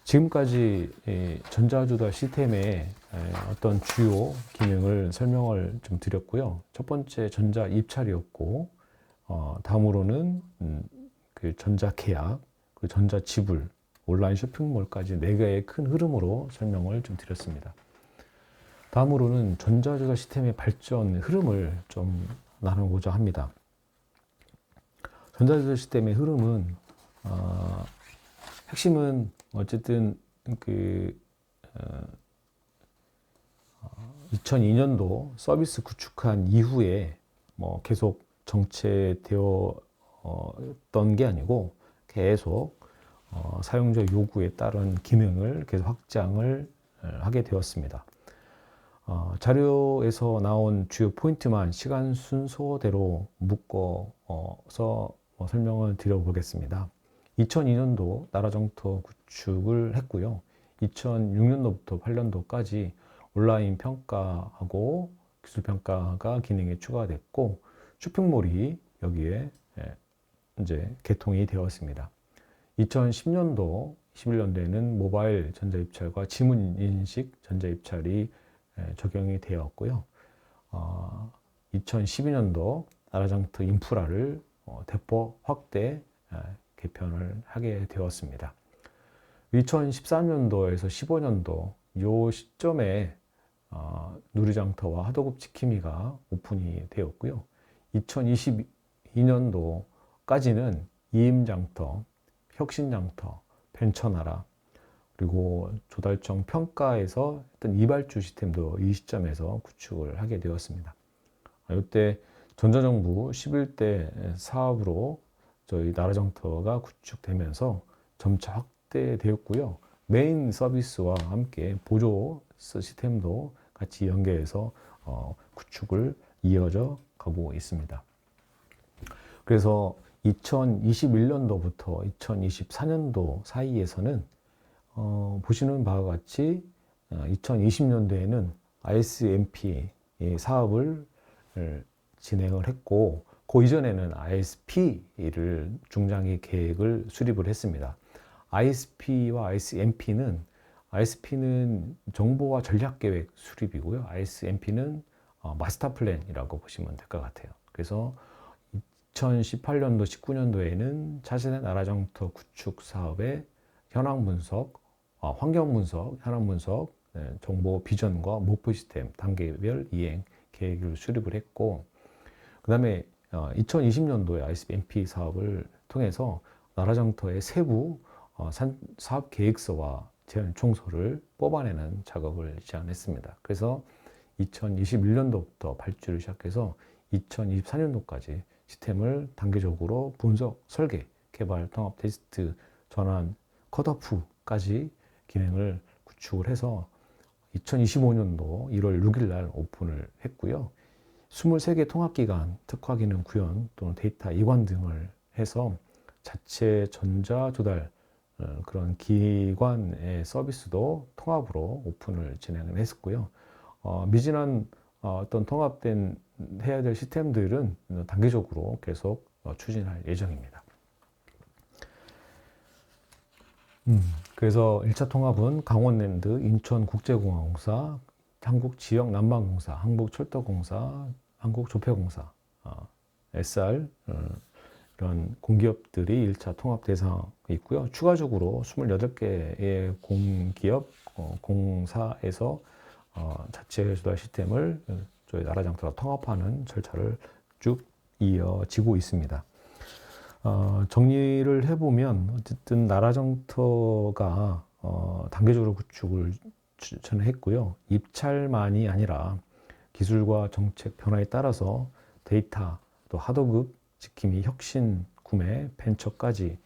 지금까지 전자조달 시스템의 어떤 주요 기능을 설명을 좀 드렸고요. 첫 번째 전자 입찰이었고, 다음으로는 그 전자 계약, 그 전자 지불, 온라인 쇼핑몰까지 네 개의 큰 흐름으로 설명을 좀 드렸습니다. 다음으로는 전자조달 시스템의 발전 흐름을 좀 나누고자 합니다. 전자조달 시스템의 흐름은 핵심은 어쨌든 2002년도 서비스 구축한 이후에 뭐 계속 정체되었던 게 아니고 계속 사용자 요구에 따른 기능을 계속 확장을 하게 되었습니다. 자료에서 나온 주요 포인트만 시간 순서대로 묶어서 설명을 드려보겠습니다. 2002년도 나라정터 구축을 했고요. 2006년도부터 8년도까지 온라인 평가하고 기술평가가 기능에 추가됐고 쇼핑몰이 여기에 이제 개통이 되었습니다. 2010년도, 11년도에는 모바일 전자입찰과 지문인식 전자입찰이 적용이 되었고요. 2012년도 나라정터 인프라를 대폭 확대 개편을 하게 되었습니다. 2013년도에서 15년도 이 시점에 누리장터와 하도급 치키미가 오픈이 되었고요. 2022년도까지는 이임장터, 혁신장터, 벤처나라 그리고 조달청 평가에서 했던 이발주 시스템도 이 시점에서 구축을 하게 되었습니다. 이때 전자정부 11대 사업으로 저희 나라정터가 구축되면서 점차 확대되었고요. 메인 서비스와 함께 보조 시스템도 같이 연계해서 구축을 이어져 가고 있습니다. 그래서 2021년도부터 2024년도 사이에서는 보시는 바와 같이 2020년도에는 ISMP 사업을 진행을 했고 그 이전에는 ISP를 중장기 계획을 수립을 했습니다. ISP와 ISMP는 정보와 전략계획 수립이고요. ISMP는 마스터 플랜이라고 보시면 될 것 같아요. 그래서 2018년도, 19년도에는 차세대 나라정터 구축 사업의 현황 분석, 환경 분석, 현황 분석, 정보 비전과 목표 시스템 단계별 이행 계획을 수립을 했고, 그 다음에 2020년도에 ISMP 사업을 통해서 나라정터의 세부 사업 계획서와 제안 총서를 뽑아내는 작업을 시작했습니다. 그래서 2021년도부터 발주를 시작해서 2024년도까지 시스템을 단계적으로 분석, 설계, 개발, 통합, 테스트, 전환, 컷오프까지 기능을 구축을 해서 2025년도 1월 6일 날 오픈을 했고요. 23개 통합기관, 특화기능 구현 또는 데이터 이관 등을 해서 자체 전자조달 그런 기관의 서비스도 통합으로 오픈을 진행을 했었고요. 미진한 어떤 통합된 해야 될 시스템들은 단계적으로 계속 추진할 예정입니다. 그래서 1차 통합은 강원랜드, 인천국제공항공사, 한국지역난방공사, 한국철도공사, 한국조폐공사, SR 이런 공기업들이 1차 통합 대상이 있고요. 추가적으로 28개의 공기업, 공사에서 자체 조달 시스템을 저희 나라장터와 통합하는 절차를 쭉 이어지고 있습니다. 정리를 해보면 어쨌든 나라장터가 단계적으로 구축을 저는 했고요. 입찰만이 아니라 기술과 정책 변화에 따라서 데이터, 또 하도급, 지킴이, 혁신, 구매, 벤처까지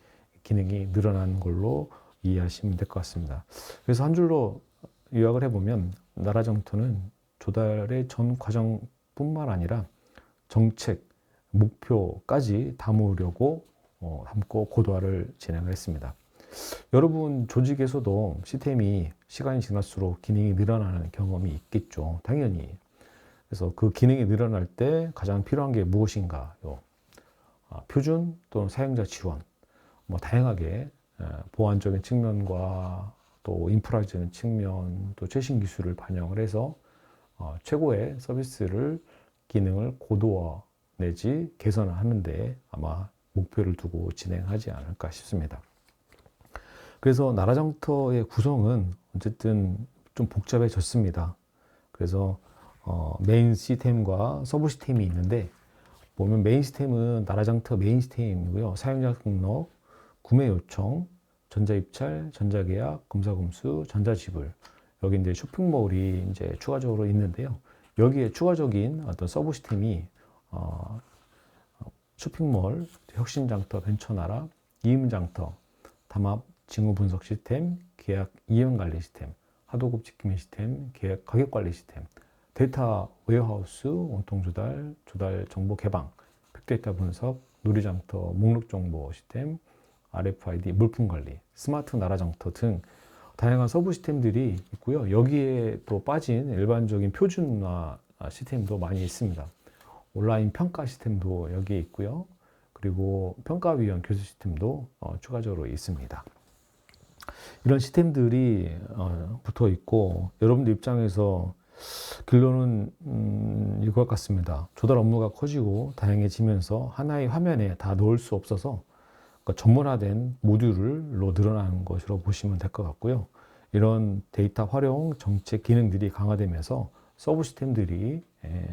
기능이 늘어난 걸로 이해하시면 될 것 같습니다. 그래서 한 줄로 요약을 해보면 나라장터는 조달의 전 과정뿐만 아니라 정책, 목표까지 담으려고 담고 고도화를 진행을 했습니다. 여러분 조직에서도 시스템이 시간이 지날수록 기능이 늘어나는 경험이 있겠죠. 당연히. 그래서 그 기능이 늘어날 때 가장 필요한 게 무엇인가요? 표준 또는 사용자 지원, 다양하게 보안적인 측면과 또 인프라적인 측면, 또 최신 기술을 반영을 해서 최고의 서비스를 기능을 고도화 내지 개선하는데 아마 목표를 두고 진행하지 않을까 싶습니다. 그래서 나라장터의 구성은 어쨌든 좀 복잡해졌습니다. 그래서 메인 시스템과 서브 시스템이 있는데 보면 메인 시스템은 나라장터 메인 시스템이고요. 사용자 등록, 구매 요청, 전자입찰, 전자계약, 검사검수, 전자지불. 여기 이제 쇼핑몰이 이제 추가적으로 있는데요. 여기에 추가적인 어떤 서브 시스템이 쇼핑몰, 혁신장터, 벤처나라, 이음장터, 담합, 징후 분석 시스템, 계약 이행 관리 시스템, 하도급 지킴이 시스템, 계약 가격 관리 시스템, 데이터 웨어하우스, 원통 조달, 조달 정보 개방, 빅데이터 분석, 누리장터, 목록 정보 시스템, RFID, 물품 관리, 스마트 나라장터 등 다양한 서브 시스템들이 있고요. 여기에 또 빠진 일반적인 표준화 시스템도 많이 있습니다. 온라인 평가 시스템도 여기에 있고요. 그리고 평가위원 교수 시스템도 추가적으로 있습니다. 이런 시스템들이 붙어 있고 여러분들 입장에서 결론은 이것 같습니다. 조달 업무가 커지고 다양해지면서 하나의 화면에 다 넣을 수 없어서 전문화된 모듈로 늘어나는 것으로 보시면 될 것 같고요. 이런 데이터 활용 정책 기능들이 강화되면서 서브 시스템들이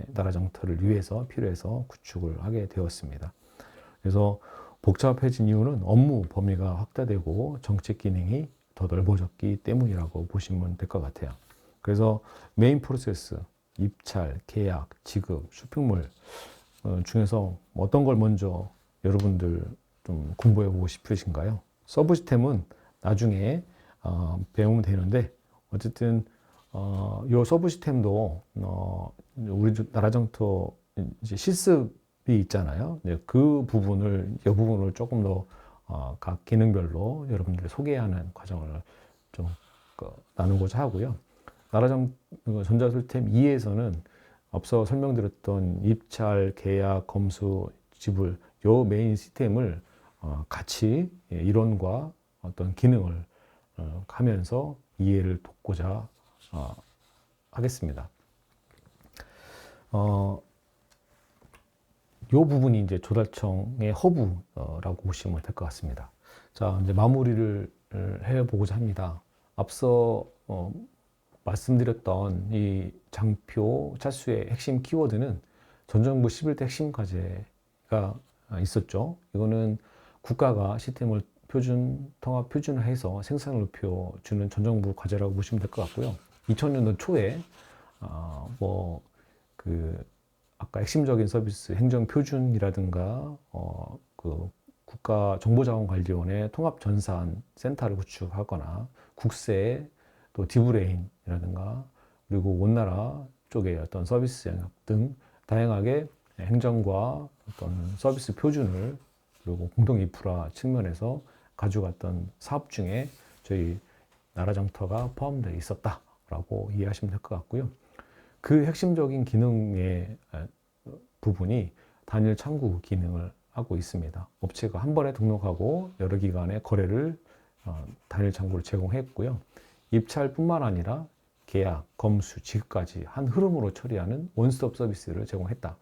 나라장터를 위해서 필요해서 구축을 하게 되었습니다. 그래서 복잡해진 이유는 업무 범위가 확대되고 정책 기능이 더 넓어졌기 때문이라고 보시면 될 것 같아요. 그래서 메인 프로세스, 입찰, 계약, 지급, 쇼핑몰 중에서 어떤 걸 먼저 여러분들 좀 공부해 보고 싶으신가요? 서브 시스템은 나중에 배우면 되는데 어쨌든 이 서브 시스템도 우리 나라장터 이제 실습이 있잖아요. 그 부분을 이 부분을 조금 더 각 기능별로 여러분들 소개하는 과정을 좀 나누고자 하고요. 나라장 전자시스템 2에서는 앞서 설명드렸던 입찰, 계약, 검수, 지불 요 메인 시스템을 같이 이론과 어떤 기능을 하면서 이해를 돕고자 하겠습니다. 이 부분이 이제 조달청의 허브라고 보시면 될 것 같습니다. 자, 이제 마무리를 해보고자 합니다. 앞서 말씀드렸던 이 장표 차수의 핵심 키워드는 전 정부 11대 핵심 과제가 있었죠. 이거는 국가가 시스템을 통합 표준화해서 생산을 높여주는 전 정부 과제라고 보시면 될 것 같고요. 2000년도 초에 아까 핵심적인 서비스 행정 표준이라든가 국가정보자원관리원의 통합전산 센터를 구축하거나 국세 또 디브레인이라든가 그리고 원나라 쪽의 어떤 서비스 영역 등 다양하게 행정과 어떤 서비스 표준을 그리고 공동 인프라 측면에서 가져갔던 사업 중에 저희 나라장터가 포함되어 있었다라고 이해하시면 될 것 같고요. 그 핵심적인 기능의 부분이 단일 창구 기능을 하고 있습니다. 업체가 한 번에 등록하고 여러 기관의 거래를 단일 창구를 제공했고요. 입찰뿐만 아니라 계약, 검수, 지급까지 한 흐름으로 처리하는 원스톱 서비스를 제공했다.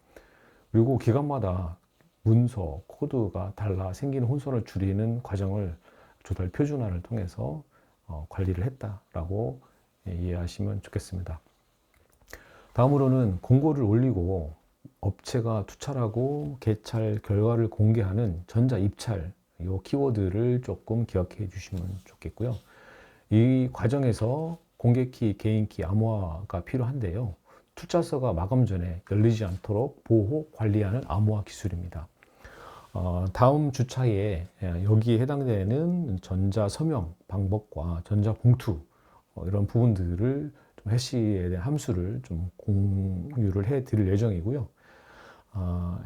그리고 기관마다 문서, 코드가 달라 생기는 혼선을 줄이는 과정을 조달 표준화를 통해서 관리를 했다라고 이해하시면 좋겠습니다. 다음으로는 공고를 올리고 업체가 투찰하고 개찰 결과를 공개하는 전자 입찰, 이 키워드를 조금 기억해 주시면 좋겠고요. 이 과정에서 공개키, 개인키 암호화가 필요한데요. 투자서가 마감 전에 열리지 않도록 보호, 관리하는 암호화 기술입니다. 다음 주차에 여기에 해당되는 전자 서명 방법과 전자 봉투 이런 부분들을 좀 해시에 대한 함수를 좀 공유를 해 드릴 예정이고요.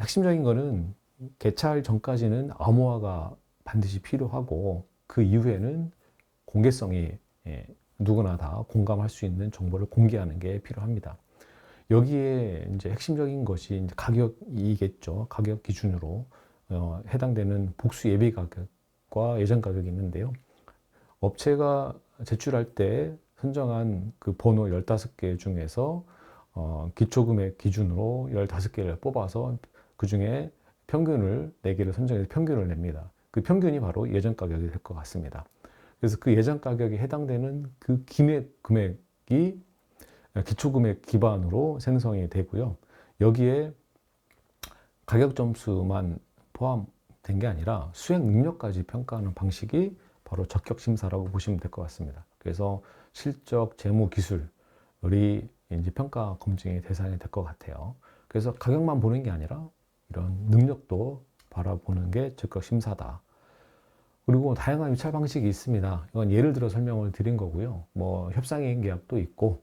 핵심적인 거는 개찰 전까지는 암호화가 반드시 필요하고 그 이후에는 공개성이 누구나 다 공감할 수 있는 정보를 공개하는 게 필요합니다. 여기에 이제 핵심적인 것이 이제 가격이겠죠. 가격 기준으로 해당되는 복수 예비 가격과 예전 가격이 있는데요. 업체가 제출할 때 선정한 그 번호 15개 중에서 기초금액 기준으로 15개를 뽑아서 그 중에 평균을 4개를 선정해서 평균을 냅니다. 그 평균이 바로 예전 가격이 될 것 같습니다. 그래서 그 예전 가격에 해당되는 그 금액이 기초금액 기반으로 생성이 되고요. 여기에 가격 점수만 포함된 게 아니라 수행 능력까지 평가하는 방식이 바로 적격 심사라고 보시면 될 것 같습니다. 그래서 실적, 재무, 기술이 이제 평가 검증의 대상이 될 것 같아요. 그래서 가격만 보는 게 아니라 이런 능력도 바라보는 게 적격 심사다. 그리고 다양한 입찰 방식이 있습니다. 이건 예를 들어 설명을 드린 거고요. 뭐 협상이행 계약도 있고,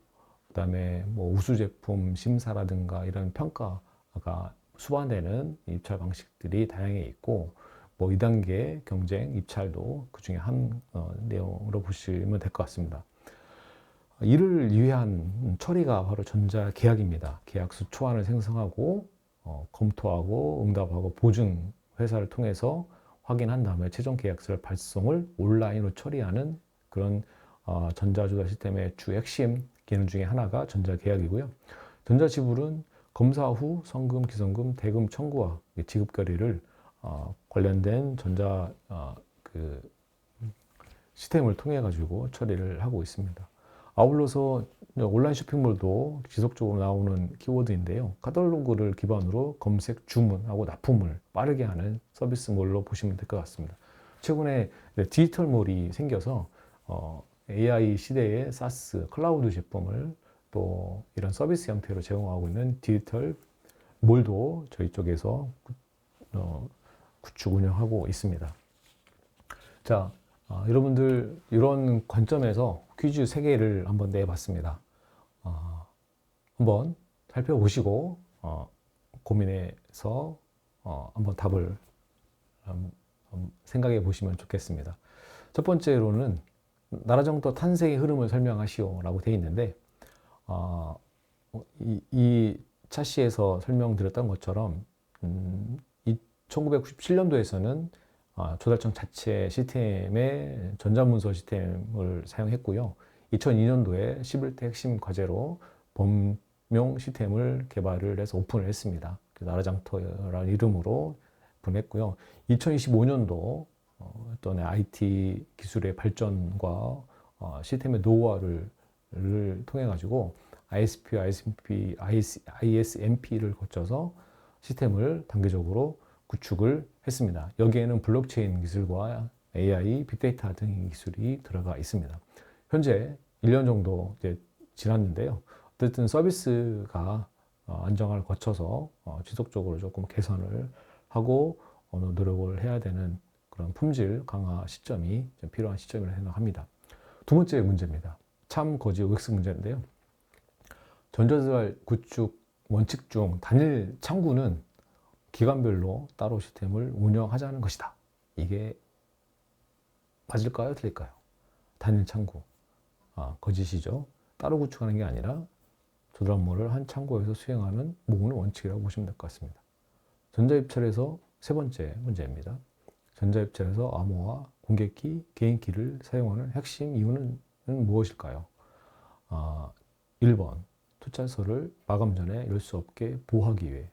그다음에 뭐 우수 제품 심사라든가 이런 평가가 수반되는 입찰 방식들이 다양해 있고, 뭐 2단계 경쟁 입찰도 그 중에 한 내용으로 보시면 될 것 같습니다. 이를 위한 처리가 바로 전자 계약입니다. 계약서 초안을 생성하고 검토하고 응답하고 보증 회사를 통해서 확인한 다음에 최종 계약서를 발송을 온라인으로 처리하는 그런 전자조달 시스템의 주 핵심 기능 중에 하나가 전자계약이고요. 전자지불은 검사 후 성금, 기성금, 대금 청구와 지급 결의를 관련된 전자 그 시스템을 통해 가지고 처리를 하고 있습니다. 아울러서 온라인 쇼핑몰도 지속적으로 나오는 키워드인데요. 카탈로그를 기반으로 검색, 주문하고 납품을 빠르게 하는 서비스몰로 보시면 될 것 같습니다. 최근에 디지털몰이 생겨서 AI 시대의 사스, 클라우드 제품을 또 이런 서비스 형태로 제공하고 있는 디지털 몰도 저희 쪽에서 구축 운영하고 있습니다. 자, 여러분들 이런 관점에서 퀴즈 3개를 한번 내봤습니다. 한번 살펴보시고 고민해서 한번 답을 생각해 보시면 좋겠습니다. 첫 번째로는 나라장터 탄생의 흐름을 설명하시오 라고 되어 있는데 이 차시에서 설명드렸던 것처럼 1997년도에서는 조달청 자체 시스템의 전자문서 시스템을 사용했고요. 2002년도에 11대 핵심 과제로 범용 시스템을 개발을 해서 오픈을 했습니다. 나라장터라는 이름으로 오픈했고요. 2025년도 어떤 IT 기술의 발전과 시스템의 노후화를 통해 가지고 ISP와 ISMP를 거쳐서 시스템을 단계적으로 구축을 했습니다. 여기에는 블록체인 기술과 AI, 빅데이터 등의 기술이 들어가 있습니다. 현재 1년 정도 이제 지났는데요. 어쨌든 서비스가 안정화를 거쳐서 지속적으로 조금 개선을 하고 노력을 해야 되는 그런 품질 강화 시점이 필요한 시점이라고 생각합니다. 두 번째 문제입니다. 참, 거짓, OX 문제인데요. 전자조달 구축 원칙 중 단일 창구는 기관별로 따로 시스템을 운영하자는 것이다. 이게 맞을까요? 틀릴까요? 단일 창구. 거짓이죠. 따로 구축하는 게 아니라 조달 업무를 한 창구에서 수행하는 모으는 원칙이라고 보시면 될 것 같습니다. 전자입찰에서 세 번째 문제입니다. 전자입찰에서 암호화, 공개키, 개인키를 사용하는 핵심 이유는 무엇일까요? 1번, 투자서를 마감 전에 열 수 없게 보호하기 위해.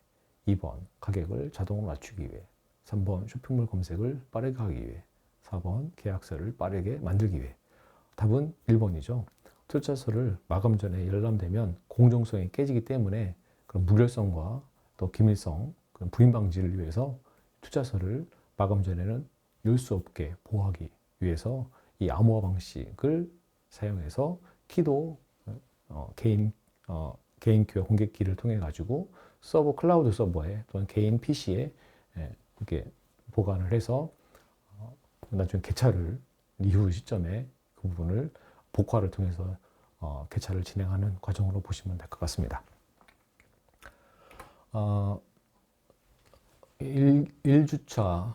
2번, 가격을 자동으로 낮추기 위해. 3번, 쇼핑몰 검색을 빠르게 하기 위해. 4번, 계약서를 빠르게 만들기 위해. 답은 1번이죠. 투자서를 마감 전에 열람되면 공정성이 깨지기 때문에 그런 무결성과 또 기밀성, 그런 부인 방지를 위해서 투자서를 마감 전에는 열 수 없게 보호하기 위해서 이 암호화 방식을 사용해서 키도 개인 키와 공개 키를 통해 가지고 서버 클라우드 서버에 또는 개인 PC에 이렇게 보관을 해서 나중에 개찰을 이후 시점에 그 부분을 복화를 통해서 개찰을 진행하는 과정으로 보시면 될 것 같습니다. 1주차,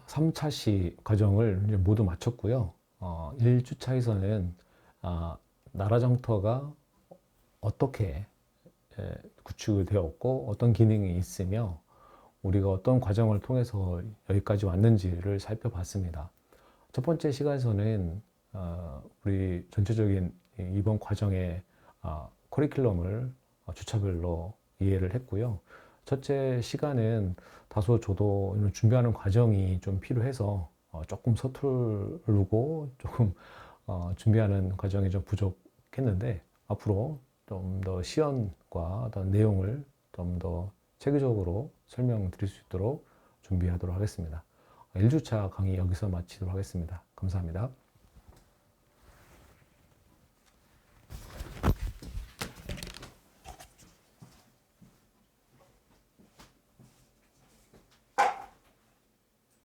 3차 시 과정을 이제 모두 마쳤고요. 1주차에서는 나라 장터가 어떻게 구축이 되었고 어떤 기능이 있으며 우리가 어떤 과정을 통해서 여기까지 왔는지를 살펴봤습니다. 첫 번째 시간에서는 우리 전체적인 이번 과정의 커리큘럼을 주차별로 이해를 했고요. 첫째 시간은 다소 저도 준비하는 과정이 좀 필요해서 조금 서투르고 조금 준비하는 과정이 좀 부족했는데 앞으로 좀 더 시연과 어떤 내용을 좀 더 체계적으로 설명드릴 수 있도록 준비하도록 하겠습니다. 1주차 강의 여기서 마치도록 하겠습니다. 감사합니다.